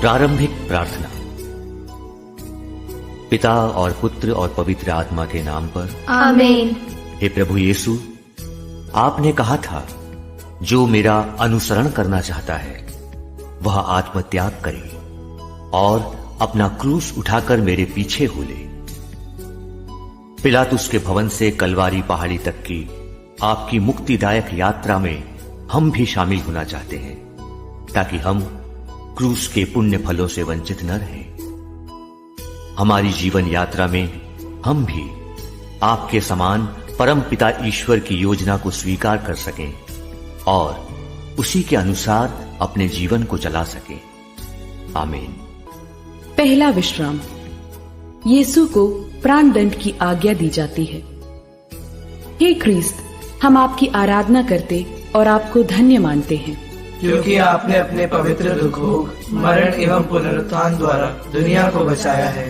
प्रारंभिक प्रार्थना। पिता और पुत्र और पवित्र आत्मा के नाम पर आमीन। हे प्रभु यीशु, आपने कहा था जो मेरा अनुसरण करना चाहता है वह आत्मत्याग करे और अपना क्रूस उठाकर मेरे पीछे हो ले। पिलातुस के भवन से कलवारी पहाड़ी तक की आपकी मुक्तिदायक यात्रा में हम भी शामिल होना चाहते हैं, ताकि हम क्रूस के पुण्य फलों से वंचित न रहें। हमारी जीवन यात्रा में हम भी आपके समान परम पिता ईश्वर की योजना को स्वीकार कर सकें और उसी के अनुसार अपने जीवन को चला सकें। आमीन। पहला विश्राम। यीशु को प्राण दंड की आज्ञा दी जाती है। हे ख्रीस्त, हम आपकी आराधना करते और आपको धन्य मानते हैं, क्योंकि आपने अपने पवित्र दुख भोग, मरण एवं पुनरुत्थान द्वारा दुनिया को बचाया है।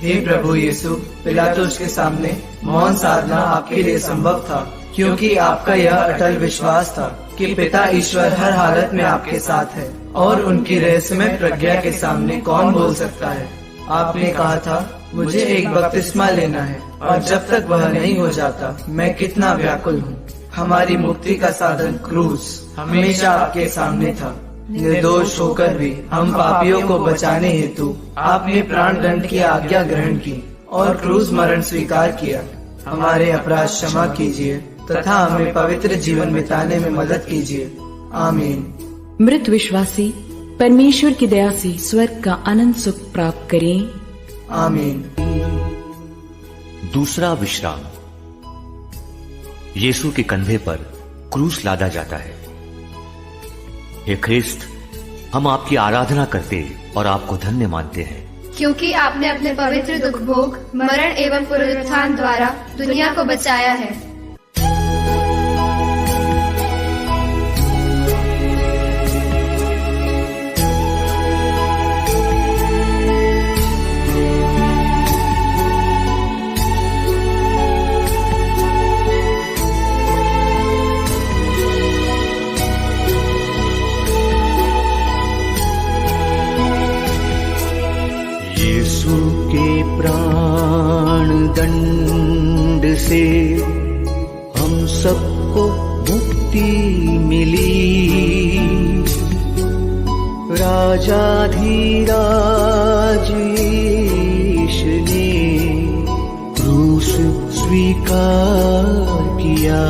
हे प्रभु यीशु, पिलातुस के सामने मौन साधना आपके लिए संभव था, क्योंकि आपका यह अटल विश्वास था कि पिता ईश्वर हर हालत में आपके साथ है और उनकी रहस्यमय प्रज्ञा के सामने कौन बोल सकता है। आपने कहा था, मुझे एक बपतिस्मा लेना है और जब तक वह नहीं हो जाता मैं कितना व्याकुल हूँ। हमारी मुक्ति का साधन क्रूस हमेशा आपके सामने था। निर्दोष होकर भी हम पापियों को बचाने हेतु आपने प्राण दंड की आज्ञा ग्रहण की और क्रूस मरण स्वीकार किया। हमारे अपराध क्षमा कीजिए तथा हमें पवित्र जीवन बिताने में मदद कीजिए। आमीन। मृत विश्वासी परमेश्वर की दया से स्वर्ग का अनंत सुख प्राप्त करें। आमीन। दूसरा विश्राम। यीशु के कंधे पर क्रूस लादा जाता है। हे ख्रिस्त, हम आपकी आराधना करते और आपको धन्य मानते हैं, क्योंकि आपने अपने पवित्र दुख भोग, मरण एवं पुनरुत्थान द्वारा दुनिया को बचाया है। प्राण दंड से हम सबको मुक्ति मिली। राजाधिराज यीशु ने क्रूस स्वीकार किया।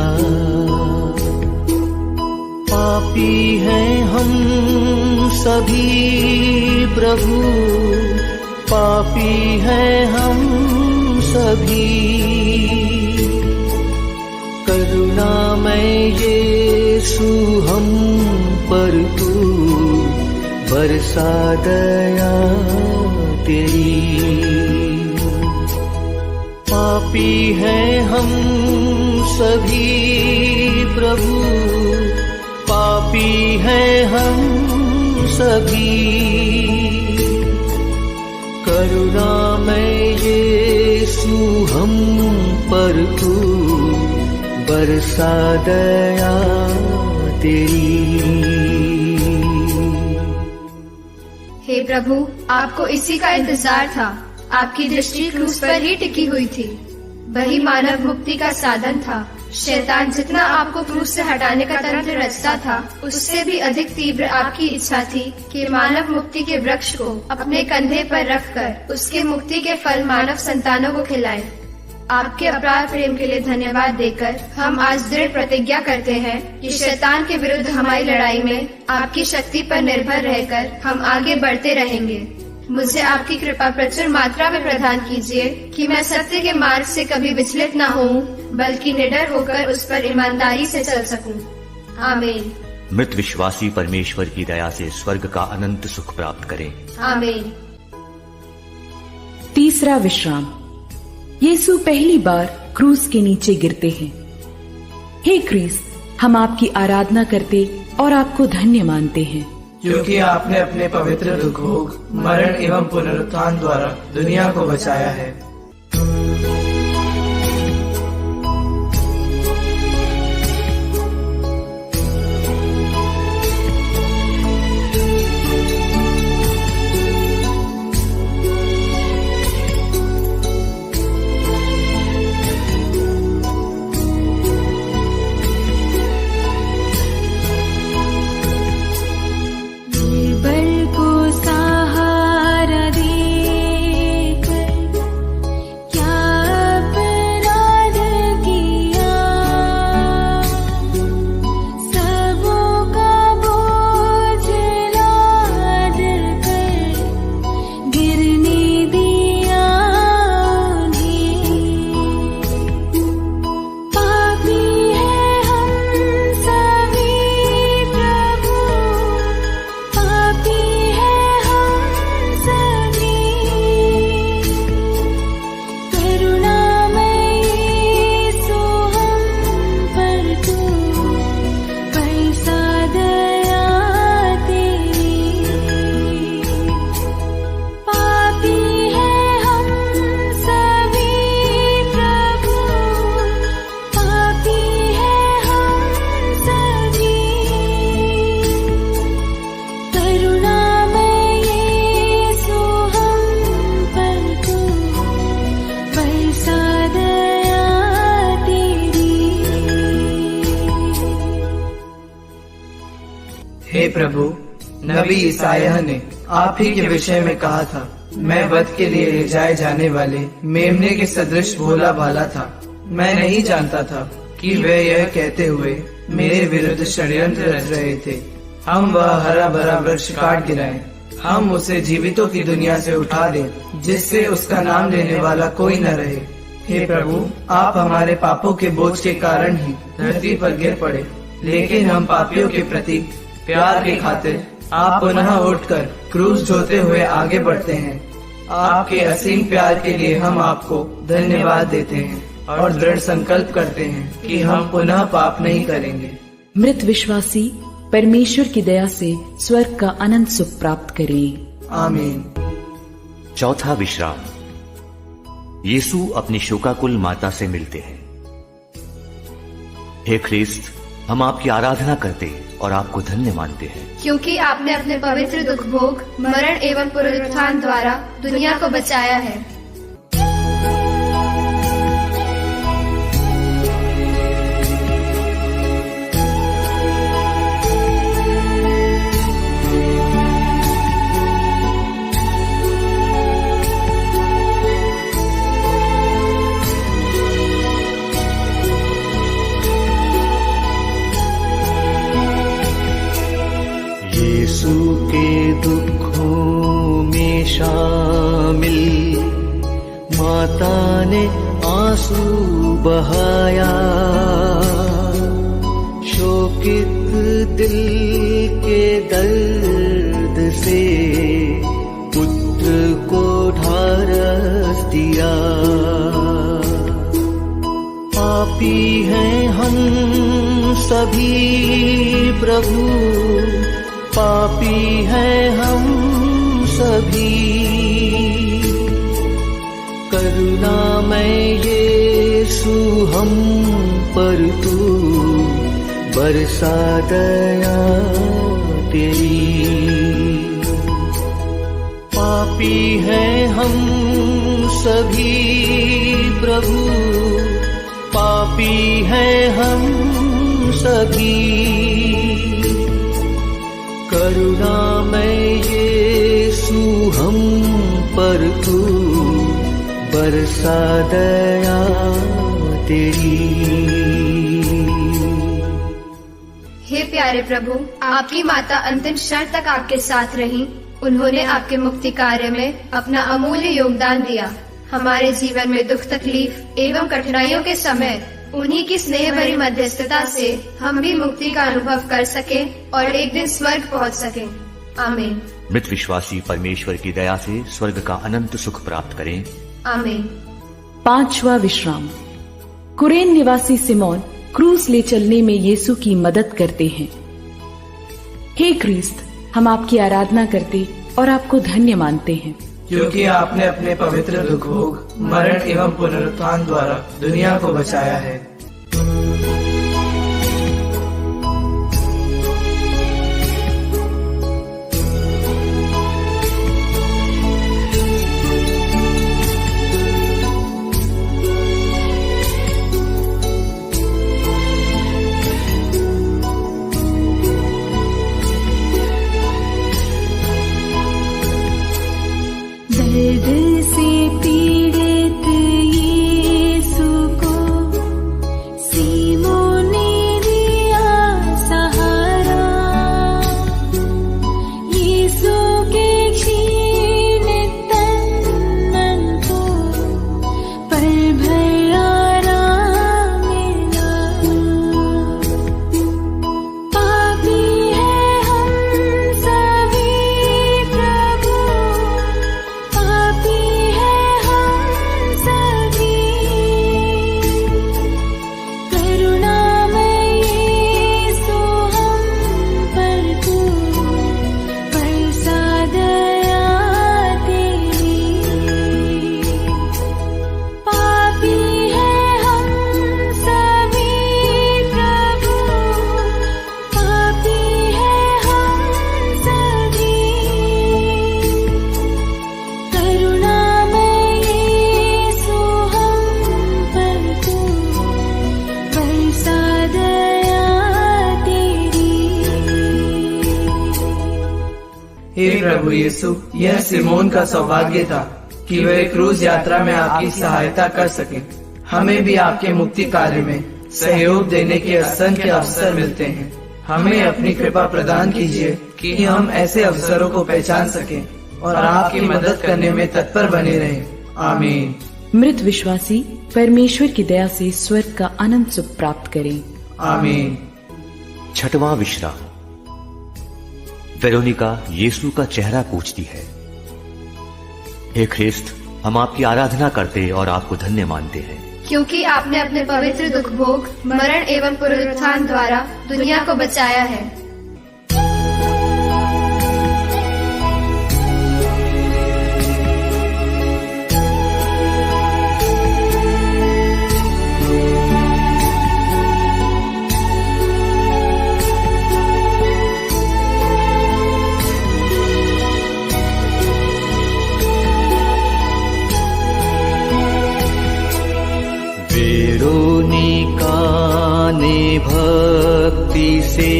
पापी हैं हम सभी प्रभु, पापी हैं हम सभी। करुणामय यीशु हम पर तू बरसा दया तेरी। पापी हैं हम सभी प्रभु, पापी हैं हम सभी। करुणामय यीशु हम पर तू बरसा दया तेरी। हे प्रभु, आपको इसी का इंतजार था। आपकी दृष्टि क्रूस पर ही टिकी हुई थी। वही मानव मुक्ति का साधन था। शैतान जितना आपको क्रूस से हटाने का तंत्र रचता था, उससे भी अधिक तीव्र आपकी इच्छा थी कि मानव मुक्ति के वृक्ष को अपने कंधे पर रखकर उसके मुक्ति के फल मानव संतानों को खिलाए। आपके अपार प्रेम के लिए धन्यवाद देकर हम आज दृढ़ प्रतिज्ञा करते हैं कि शैतान के विरुद्ध हमारी लड़ाई में आपकी शक्ति पर निर्भर रहकर हम आगे बढ़ते रहेंगे। मुझे आपकी कृपा प्रचुर मात्रा में प्रदान कीजिए कि मैं सत्य के मार्ग से कभी विचलित न होऊं, बल्कि निडर होकर उस पर ईमानदारी से चल सकूं। आमीन। मृत विश्वासी परमेश्वर की दया से स्वर्ग का अनंत सुख प्राप्त करें। आमीन। तीसरा विश्राम। यीशु पहली बार क्रूस के नीचे गिरते हैं। हे क्रिस्त, हम आपकी आराधना करते और आपको धन्य मानते हैं, क्योंकि आपने अपने पवित्र दुख भोग, मरण एवं पुनरुत्थान द्वारा दुनिया को बचाया है। हे प्रभु, नबी ईसायाह ने आप ही के विषय में कहा था, मैं वध के लिए ले जाए जाने वाले मेमने के सदृश भोला भाला था। मैं नहीं जानता था कि वे यह कहते हुए मेरे विरुद्ध षड्यंत्र रच रहे थे। हम वह हरा भरा वृक्ष काट गिराएं, हम उसे जीवितों की दुनिया से उठा दें, जिससे उसका नाम लेने वाला कोई न रहे। हे प्रभु, आप हमारे पापों के बोझ के कारण ही धरती पर गिर पड़े, लेकिन हम पापियों के प्रति प्यार के खातिर आप पुनः उठकर क्रूस ढोते हुए आगे बढ़ते हैं। आपके असीम प्यार के लिए हम आपको धन्यवाद देते हैं और दृढ़ संकल्प करते हैं कि हम पुनः पाप नहीं करेंगे। मृत विश्वासी परमेश्वर की दया से स्वर्ग का अनंत सुख प्राप्त करें। आमीन। चौथा विश्राम। यीशु अपनी शोकाकुल माता से मिलते हैं। हे ख्रीस्त, हम आपकी आराधना करते और आपको धन्य मानते हैं, क्योंकि आपने अपने पवित्र दुख भोग, मरण एवं पुनरुत्थान द्वारा दुनिया को बचाया है। यीशु के दुखों में शामिल माता ने आंसू बहाया, शोकित दिल के दर्द से पुत्र को ढारस दिया। सभी प्रभु, पापी हैं हम सभी। करुणामय यीशु हम पर तू बरसा दया तेरी। पापी हैं हम सभी प्रभु, पापी हैं हम सभी। करुणामय यीशु हम पर तू बरसा दया तेरी। हे प्यारे प्रभु, आपकी माता अंतिम क्षण तक आपके साथ रही। उन्होंने आपके मुक्ति कार्य में अपना अमूल्य योगदान दिया। हमारे जीवन में दुख तकलीफ एवं कठिनाइयों के समय उन्हीं की स्नेह भरी मध्यस्थता से हम भी मुक्ति का अनुभव कर सके और एक दिन स्वर्ग पहुंच सके। आमीन। मृत विश्वासी परमेश्वर की दया से स्वर्ग का अनंत सुख प्राप्त करें। आमीन। 5वां विश्राम। कुरेन निवासी सिमोन क्रूस ले चलने में यीशु की मदद करते हैं। हे ख्रीस्त, हम आपकी आराधना करते और आपको धन्य मानते हैं, क्योंकि आपने अपने पवित्र दुख भोग, मरण एवं पुनरुत्थान द्वारा दुनिया को बचाया है। दर्द से पीड़ित यीशु को सीमोन ने दिया सहारा। यीशु के क्षीण तन मन को पल भर आराम मिला। पापी है हम सभी प्रभु, पापी है हम सभी। करुणामय यीशु हम पर तू बरसा दया तेरी। पापी है हम सभी प्रभु, पापी है हम सभी। करुणामय यीशु हम पर तू बरसा दया तेरी। हे प्रभु यीशु, यह सिमोन का सौभाग्य था कि वे क्रूज यात्रा में आपकी सहायता कर सके। हमें भी आपके मुक्ति कार्य में सहयोग देने के असंख्य अवसर मिलते हैं। हमें अपनी कृपा प्रदान कीजिए कि हम ऐसे अवसरों को पहचान सकें और आपकी मदद करने में तत्पर बने रहें। आमीन। मृत विश्वासी परमेश्वर की दया से स्वर्ग का अनंत सुख प्राप्त करें। आमीन। 6वां विश्राम। वेरोनिका यीशु का चेहरा पूछती है। हे ख्रिस्त, हम आपकी आराधना करते और आपको धन्य मानते हैं, क्योंकि आपने अपने पवित्र दुख भोग, मरण एवं पुनरुत्थान द्वारा दुनिया को बचाया है। वेरोनिका ने भक्ति से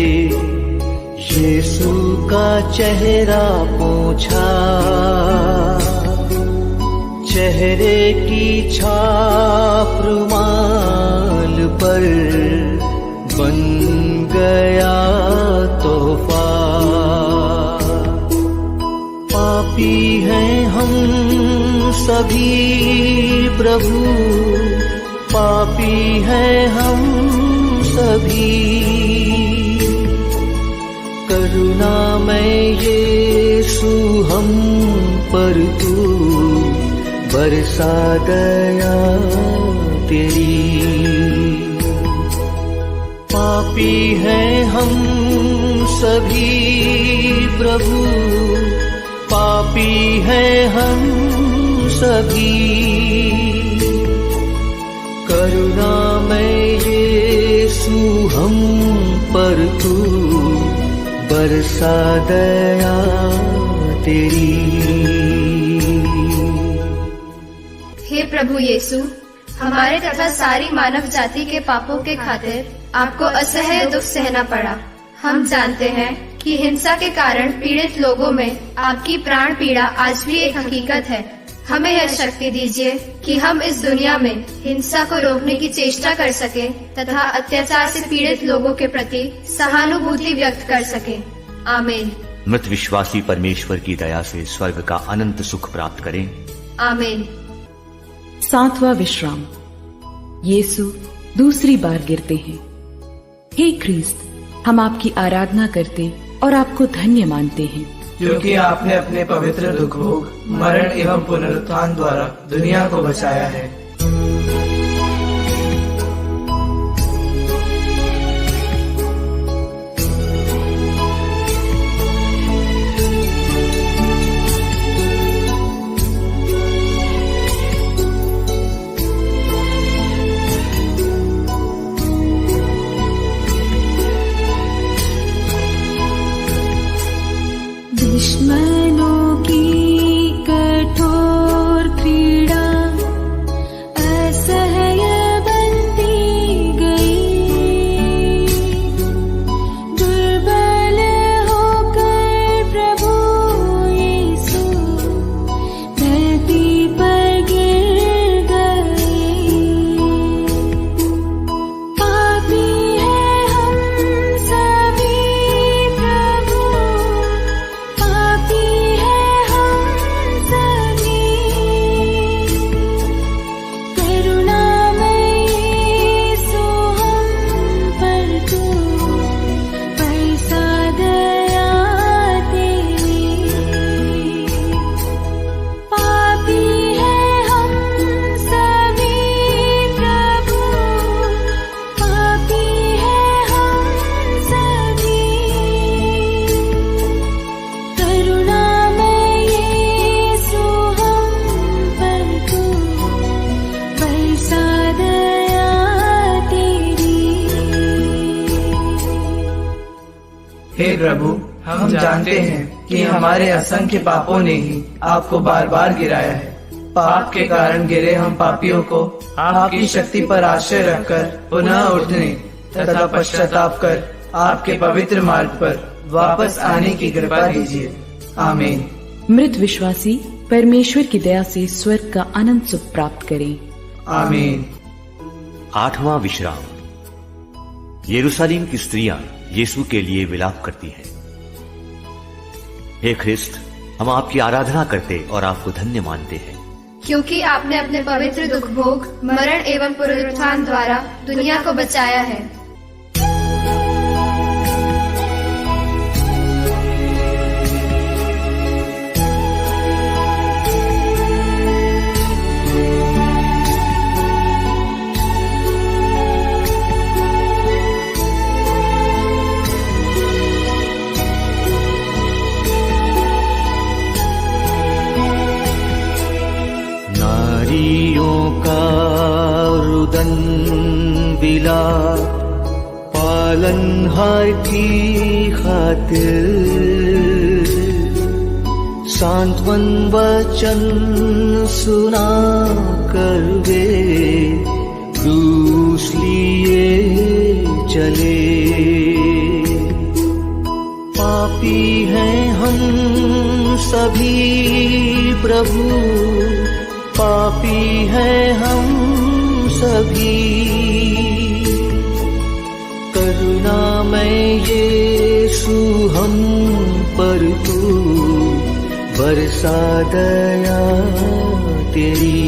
यीशु का चेहरा पोंछा। चेहरे की छाप रुमाल पर बन गया तोहफा। पापी हैं हम सभी प्रभु, पापी हैं हम सभी। करुणामय यीशु हम पर तू बरसा दया तेरी। पापी हैं हम सभी प्रभु, पापी हैं हम सभी। करुणामय यीशु हम पर तू बरसा दया तेरी। हे प्रभु यीशु, हमारे तथा सारी मानव जाति के पापों के खातिर आपको असह्य दुख सहना पड़ा। हम जानते हैं कि हिंसा के कारण पीड़ित लोगों में आपकी प्राण पीड़ा आज भी एक हकीकत है। हमें यह शक्ति दीजिए कि हम इस दुनिया में हिंसा को रोकने की चेष्टा कर सके तथा अत्याचार से पीड़ित लोगों के प्रति सहानुभूति व्यक्त कर सके। आमीन। मृत विश्वासी परमेश्वर की दया से स्वर्ग का अनंत सुख प्राप्त करें। आमीन। 7वां विश्राम। यीशु दूसरी बार गिरते हैं। हे ख्रीस्त, हम आपकी आराधना करते और आपको धन्य मानते हैं, क्योंकि आपने अपने पवित्र दुख भोग, मरण एवं पुनरुत्थान द्वारा दुनिया को बचाया है। दुश्मनों की कठोर क्रीड़ा असह्य बनती गई। दुर्बल होकर प्रभु यीशु धरती पर गिर गए। पापी हैं हम सभी प्रभु, पापी हैं हम सभी। करुणामय यीशु हम पर तू बरसा दया तेरी। पापी हैं हम सभी प्रभु, पापी हैं हम सभी। करुणामय यीशु हम पर तू बरसा दया तेरी। हे प्रभु, हम जानते हैं कि हमारे असंख्य पापों ने ही आपको बार बार गिराया है। पाप के कारण गिरे हम पापियों को आपकी शक्ति पर आश्रय रखकर पुनः उठने तथा पश्चाताप कर आपके पवित्र मार्ग पर वापस आने की कृपा दीजिए। आमीन। मृत विश्वासी परमेश्वर की दया से स्वर्ग का अनंत सुख प्राप्त करें। आमीन। 8वां विश्राम। यरूशलेम की स्त्रियां यीशु के लिए विलाप करती हैं। हे ख्रिस्त, हम आपकी आराधना करते और आपको धन्य मानते हैं, क्योंकि आपने अपने पवित्र दुख भोग, मरण एवं पुनरुत्थान द्वारा दुनिया को बचाया है। नारियों का रुदन विलाप पालनहार की खातिर, सांत्वन वचन सुना कर वे क्रूस लिए चले। पापी हैं हम सभी प्रभु, पापी हैं हम सभी। करुणामय यीशु हम पर तू बरसा दया तेरी।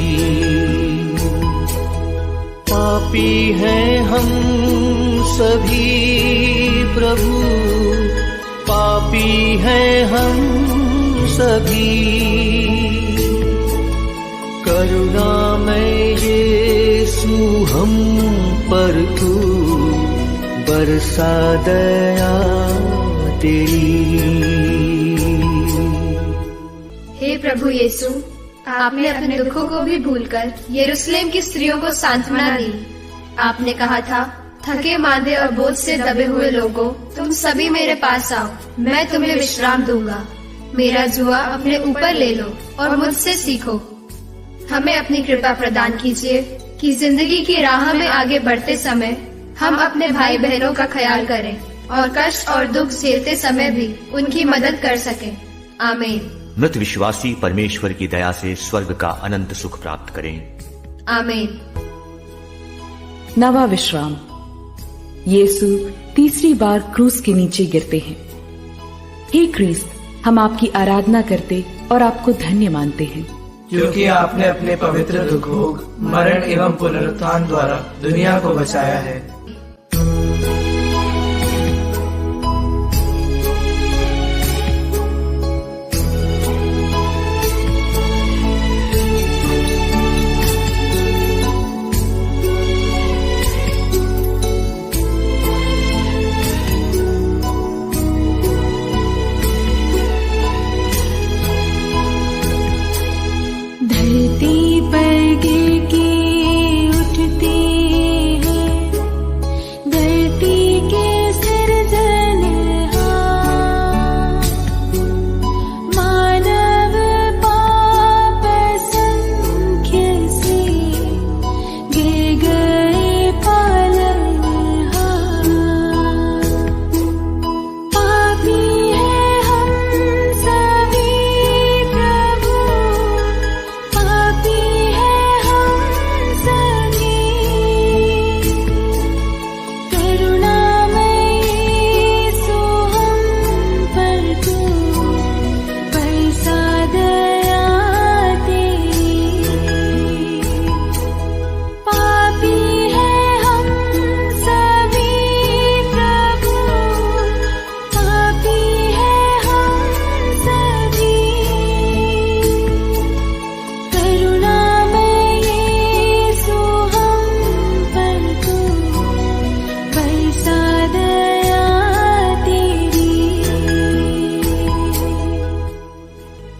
पापी हैं हम सभी प्रभु, पापी हैं हम सभी। करुणामय यीशु हम पर तू बरसा दया तेरी। हे प्रभु यीशु, आपने अपने दुखों को भी भूलकर यरूशलेम की स्त्रियों को सांत्वना दी। आपने कहा था, थके मांदे और बोझ से दबे हुए लोगों, तुम सभी मेरे पास आओ, मैं तुम्हें विश्राम दूंगा। मेरा जुआ अपने ऊपर ले लो और मुझसे सीखो। हमें अपनी कृपा प्रदान कीजिए कि जिंदगी की राह में आगे बढ़ते समय हम अपने भाई बहनों का ख्याल करें और कष्ट और दुख झेलते समय भी उनकी मदद कर सकें। आमीन। मृत विश्वासी परमेश्वर की दया से स्वर्ग का अनंत सुख प्राप्त करें। आमीन। नवा विश्राम। यीशु तीसरी बार क्रूस के नीचे गिरते हैं। हे क्रिस्त, हम आपकी आराधना करते और आपको धन्य मानते हैं, क्योंकि आपने अपने पवित्र दुख भोग, मरण एवं पुनरुत्थान द्वारा दुनिया को बचाया है। धरती पर गिर के उठते हैं, धरती के सिरजनहार। मानव पाप असंख्य से गिर गए पालनहार। पापी है हम सभी प्रभु, पापी है हम सभी। करुणामय यीशु हम पर तू बरसा दया तेरी। पापी है हम सभी प्रभु, पापी है हम सभी। करुणामय यीशु हम पर तू बरसा दया तेरी।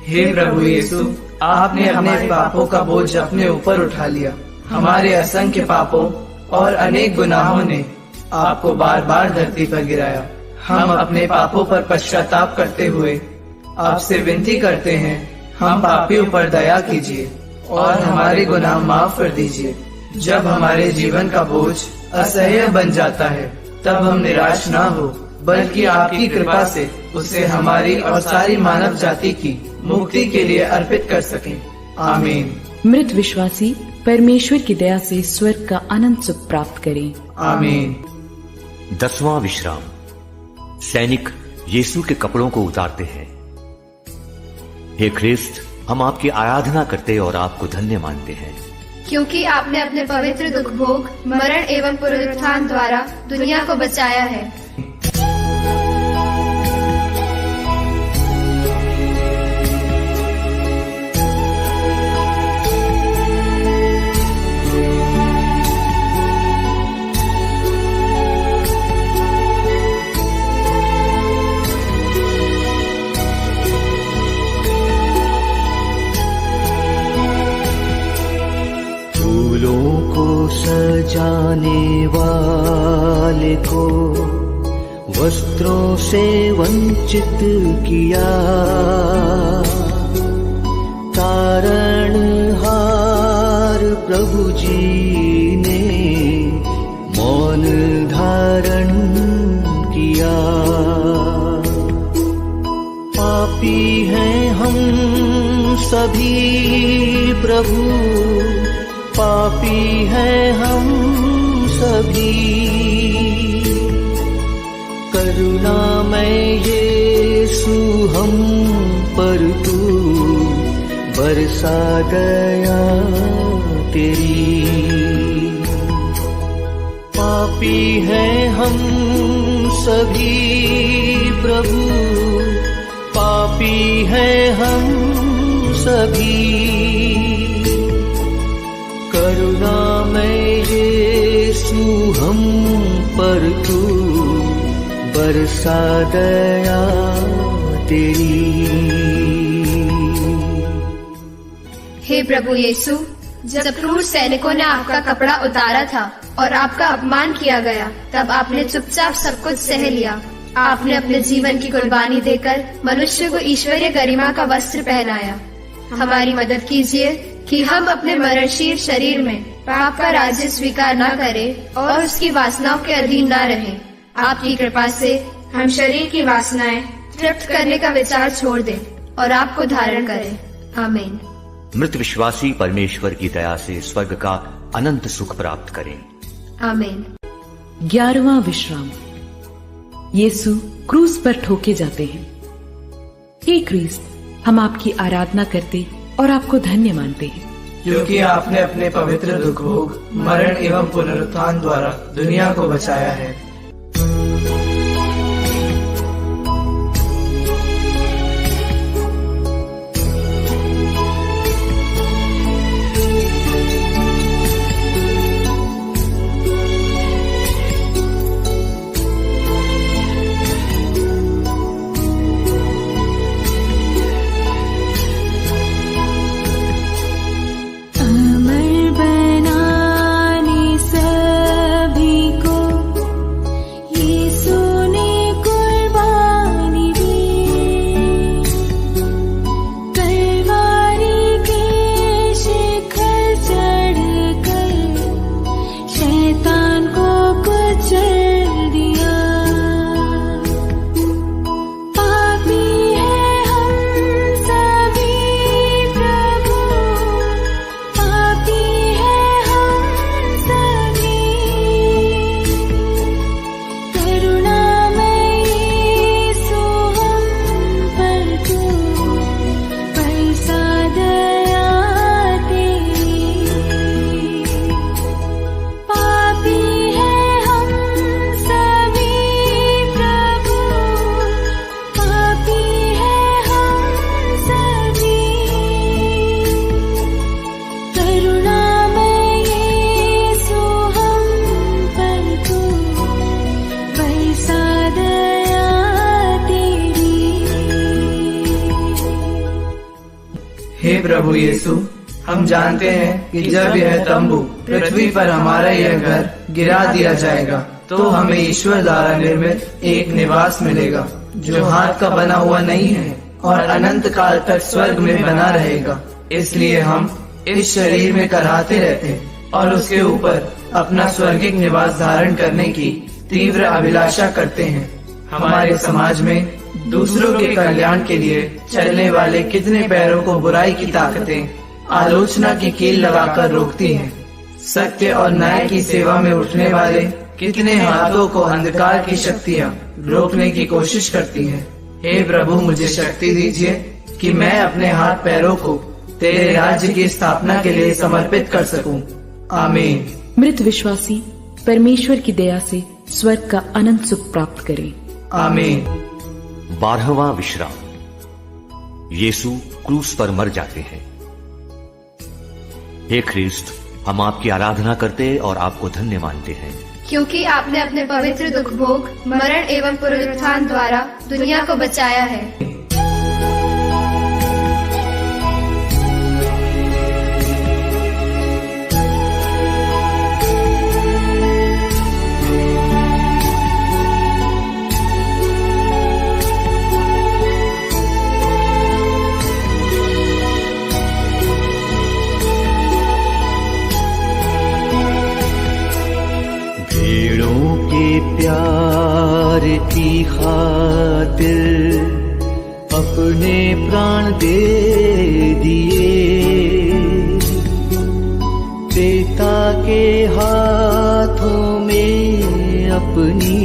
हे प्रभु यीशु, आपने हमारे पापों का बोझ अपने ऊपर उठा लिया। हमारे असंख्य पापों और अनेक गुनाहों ने आपको बार बार धरती पर गिराया। हम अपने पापों पर पश्चाताप करते हुए आपसे विनती करते हैं, हम पापियों पर दया कीजिए और हमारे गुनाह माफ कर दीजिए। जब हमारे जीवन का बोझ असह्य बन जाता है, तब हम निराश ना हो, बल्कि आपकी कृपा से उसे हमारी और सारी मानव जाति की मुक्ति के लिए अर्पित कर सकें। आमीन। मृत विश्वासी परमेश्वर की दया से स्वर्ग का अनंत सुख प्राप्त करें। आमीन। 10वां विश्राम। सैनिक यीशु के कपड़ों को उतारते हैं। हे ख्रिस्त, हम आपकी आराधना करते और आपको धन्य मानते हैं, क्योंकि आपने अपने पवित्र दुख भोग, मरण एवं पुनरुत्थान द्वारा दुनिया को बचाया है। फूलों को सजाने वाले को वस्त्रों से वंचित किया। तारणहार प्रभु जी ने मौन धारण किया। पापी हैं हम सभी प्रभु, पापी हैं हम सभी। करुणामय यीशु हम पर तू बरसा दया तेरी। पापी हैं हम सभी प्रभु, पापी हैं हम सभी। करुणामय यीशु हम पर तू बरसा दया तेरी। हे प्रभु यीशु, जब क्रूर सैनिकों ने आपका कपड़ा उतारा था और आपका अपमान किया गया, तब आपने चुपचाप सब कुछ सह लिया। आपने अपने जीवन की कुर्बानी देकर मनुष्य को ईश्वरीय गरिमा का वस्त्र पहनाया। हमारी मदद कीजिए कि हम अपने मरणशील शरीर में पाप का राज्य स्वीकार न करें और उसकी वासनाओं के अधीन न रहें। आपकी कृपा से हम शरीर की वासनाएं तृप्त करने का विचार छोड़ दें और आपको धारण करें। आमीन। मृत विश्वासी परमेश्वर की दया से स्वर्ग का अनंत सुख प्राप्त करें। आमीन। 11वां विश्राम। यीशु क्रूस पर ठोके जाते हैं। हे क्रिस्त, हम आपकी आराधना करते और आपको धन्य मानते हैं, क्योंकि आपने अपने पवित्र दुख भोग, मरण एवं पुनरुत्थान द्वारा दुनिया को बचाया है। हे प्रभु यीशु, हम जानते हैं कि जब यह तंबू पृथ्वी पर हमारा यह घर गिरा दिया जाएगा, तो हमें ईश्वर द्वारा निर्मित एक निवास मिलेगा जो हाथ का बना हुआ नहीं है और अनंत काल तक स्वर्ग में बना रहेगा। इसलिए हम इस शरीर में कराहते रहते हैं और उसके ऊपर अपना स्वर्गिक निवास धारण करने की तीव्र अभिलाषा करते हैं। हमारे समाज में दूसरों के कल्याण के लिए चलने वाले कितने पैरों को बुराई की ताकतें आलोचना की कील लगाकर रोकती हैं। सत्य और न्याय की सेवा में उठने वाले कितने हाथों को अंधकार की शक्तियाँ रोकने की कोशिश करती हैं। हे प्रभु, मुझे शक्ति दीजिए कि मैं अपने हाथ पैरों को तेरे राज्य की स्थापना के लिए समर्पित कर सकूं। आमीन। मृत विश्वासी परमेश्वर की दया से स्वर्ग का अनंत सुख प्राप्त करें। आमीन। 12वां विश्राम। यीशु क्रूस पर मर जाते हैं। हे ख्रीस्त, हम आपकी आराधना करते और आपको धन्य मानते हैं, क्योंकि आपने अपने पवित्र दुख भोग, मरण एवं पुनरुत्थान द्वारा दुनिया को बचाया है। प्यार की खातिर अपने प्राण दे दिए, पिता के हाथों में अपनी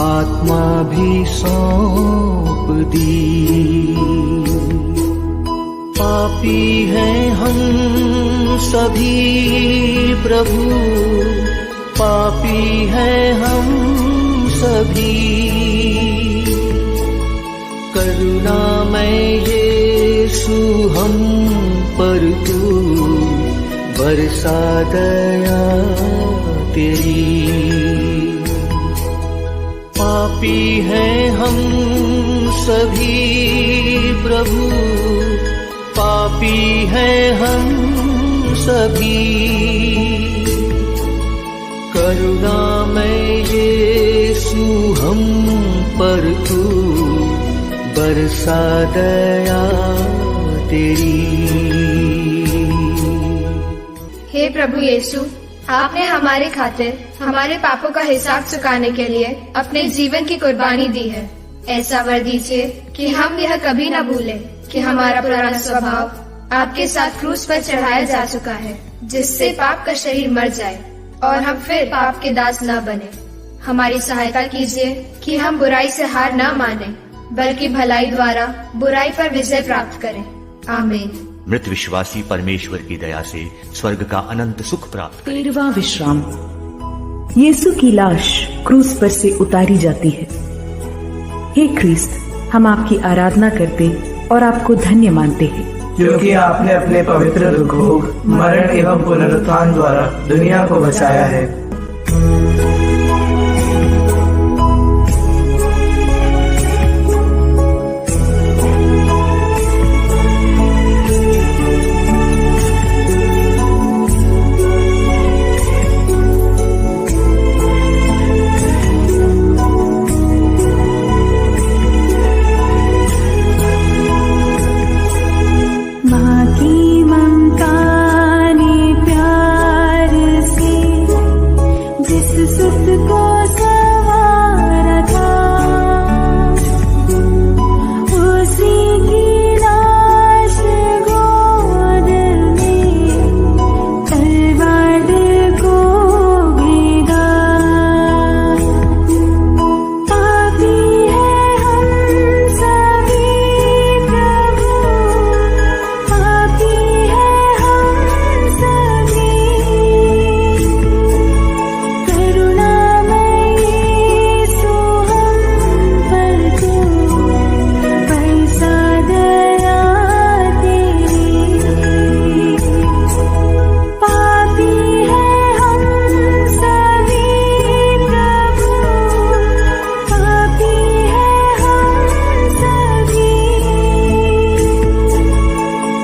आत्मा भी सौंप दी। पापी हैं हम सभी प्रभु, पापी हैं हम सभी, करुणामय यीशु हम पर तू बरसा दया तेरी। पापी हैं हम सभी प्रभु, पापी हैं हम सभी। करुणामय यीशु हम पर तू बरसा दया तेरी। हे प्रभु यीशु, आपने हमारे खातिर हमारे पापों का हिसाब चुकाने के लिए अपने जीवन की कुर्बानी दी है। ऐसा वर दीजिए कि हम यह कभी न भूलें कि हमारा पुराना स्वभाव आपके साथ क्रूस पर चढ़ाया जा चुका है, जिससे पाप का शरीर मर जाए और हम फिर पाप के दास न बने। हमारी सहायता कीजिए कि हम बुराई से हार न माने, बल्कि भलाई द्वारा बुराई पर विजय प्राप्त करें। आमीन। मृत विश्वासी परमेश्वर की दया से स्वर्ग का अनंत सुख प्राप्त करें। 13वां विश्राम। यीशु की लाश क्रूस पर से उतारी जाती है। हे ख्रीस्त, हम आपकी आराधना करते और आपको धन्य मानते हैं, क्योंकि आपने अपने पवित्र दुख भोग, मरण एवं पुनरुत्थान द्वारा दुनिया को बचाया है। माँ की ममता ने प्यार से जिस सुत को संवारा था, उसी की लाश गोद में तलवार को भेदा। पापी है हम सभी प्रभु, पापी है हम सभी। करुणामय यीशु हम पर तू बरसा दया तेरी। पापी है हम सभी प्रभु, पापी है हम सभी।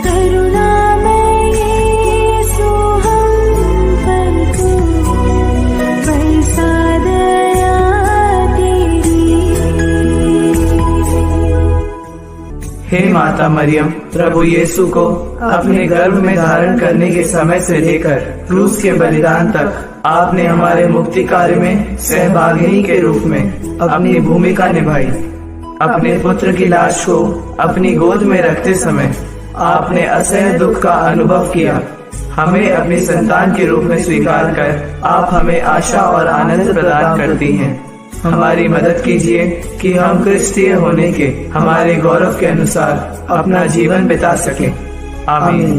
करुणामय यीशु हम पर तू बरसा दया तेरी। हे माता मरियम, प्रभु यीशु को अपने गर्भ में धारण करने के समय से लेकर क्रूस के बलिदान तक आपने हमारे मुक्ति कार्य में सहभागिनी के रूप में अपनी भूमिका निभाई। अपने पुत्र की लाश को अपनी गोद में रखते समय आपने असह्य दुख का अनुभव किया। हमें अपनी संतान के रूप में स्वीकार कर आप हमें आशा और आनंद प्रदान करती हैं। हमारी मदद कीजिए कि हम क्रिस्तीय होने के हमारे गौरव के अनुसार अपना जीवन बिता सकें। आमीन।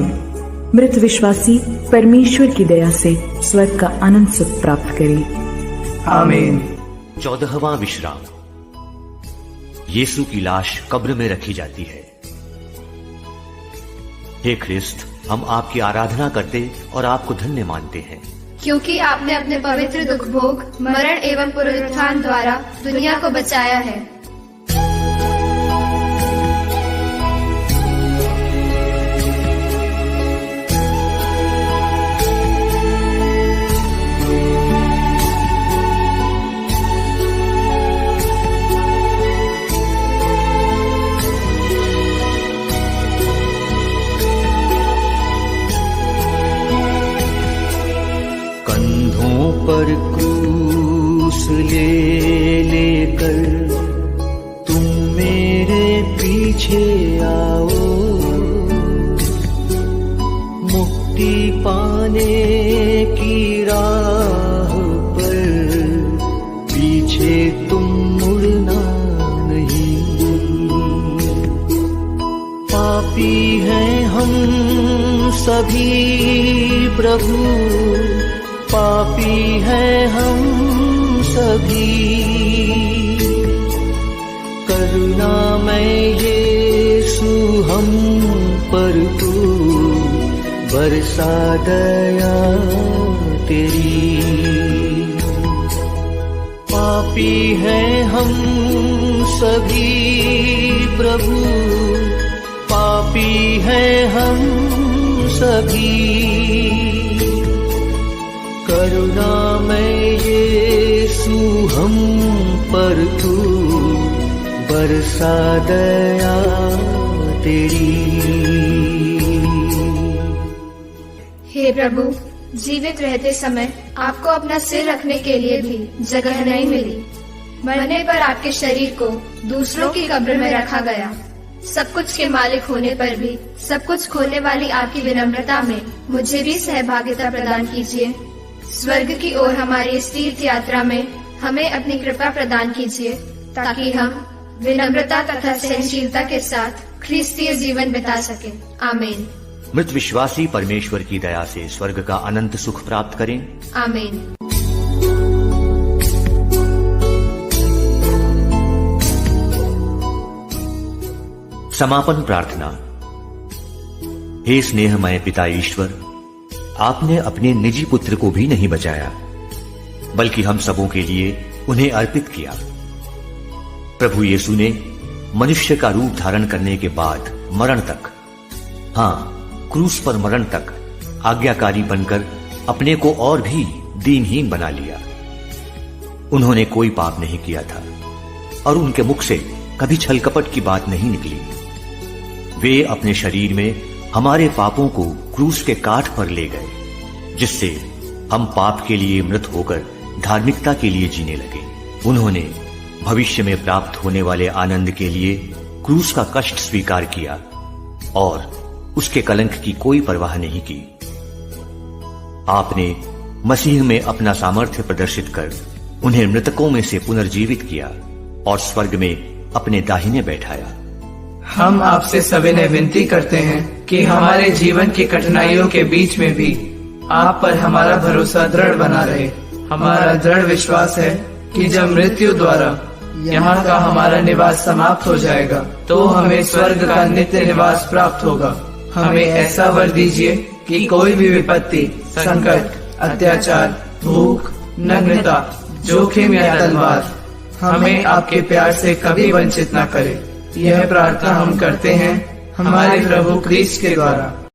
मृत विश्वासी परमेश्वर की दया से स्वर्ग का अनंत सुख प्राप्त करें। आमीन। 14वां विश्राम। यीशु की लाश कब्र में रखी जाती है। हे ख्रिस्त, हम आपकी आराधना करते और आपको धन्य मानते हैं, क्योंकि आपने अपने पवित्र दुख भोग, मरण एवं पुनरुत्थान द्वारा दुनिया को बचाया है। पर क्रूस ले लेकर तुम मेरे पीछे आओ, मुक्ति पाने की राह पर पीछे तुम मुड़ना नहीं। पापी हैं हम सभी प्रभु, पापी हैं हम सभी। करुणामय यीशु हम पर तू बरसा दया तेरी। पापी हैं हम सभी प्रभु, पापी हैं हम सभी। करुणामय यीशु हम पर तू बरसा दया तेरी। हे प्रभु, जीवित रहते समय आपको अपना सिर रखने के लिए भी जगह नहीं मिली। मरने पर आपके शरीर को दूसरों की कब्र में रखा गया। सब कुछ के मालिक होने पर भी सब कुछ खोने वाली आपकी विनम्रता में मुझे भी सहभागिता प्रदान कीजिए। स्वर्ग की ओर हमारी इस तीर्थ यात्रा में हमें अपनी कृपा प्रदान कीजिए, ताकि हम विनम्रता तथा सहनशीलता के साथ ख्रीस्तीय जीवन बिता सकें। आमीन। मृत विश्वासी परमेश्वर की दया से स्वर्ग का अनंत सुख प्राप्त करें। आमीन। समापन प्रार्थना। हे स्नेहमय पिता ईश्वर, आपने अपने निजी पुत्र को भी नहीं बचाया, बल्कि हम सबों के लिए उन्हें अर्पित किया। प्रभु यीशु ने मनुष्य का रूप धारण करने के बाद मरण तक, हाँ, क्रूस पर मरण तक आज्ञाकारी बनकर अपने को और भी दीनहीन बना लिया। उन्होंने कोई पाप नहीं किया था और उनके मुख से कभी छल कपट की बात नहीं निकली। वे अपने शरीर में हमारे पापों को क्रूस के काठ पर ले गए, जिससे हम पाप के लिए मृत होकर धार्मिकता के लिए जीने लगे। उन्होंने भविष्य में प्राप्त होने वाले आनंद के लिए क्रूस का कष्ट स्वीकार किया और उसके कलंक की कोई परवाह नहीं की। आपने मसीह में अपना सामर्थ्य प्रदर्शित कर उन्हें मृतकों में से पुनर्जीवित किया और स्वर्ग में अपने दाहिने बैठाया। हम आपसे सविनय विनती करते हैं कि हमारे जीवन की कठिनाइयों के बीच में भी आप पर हमारा भरोसा दृढ़ बना रहे। हमारा दृढ़ विश्वास है कि जब मृत्यु द्वारा यहाँ का हमारा निवास समाप्त हो जाएगा, तो हमें स्वर्ग का नित्य निवास प्राप्त होगा। हमें ऐसा वर दीजिए कि कोई भी विपत्ति, संकट, अत्याचार, भूख, नग्नता, जोखिम या तलवार हमें आपके प्यार से कभी वंचित न करे। यह प्रार्थना हम करते हैं हमारे प्रभु क्रिस्ट के द्वारा।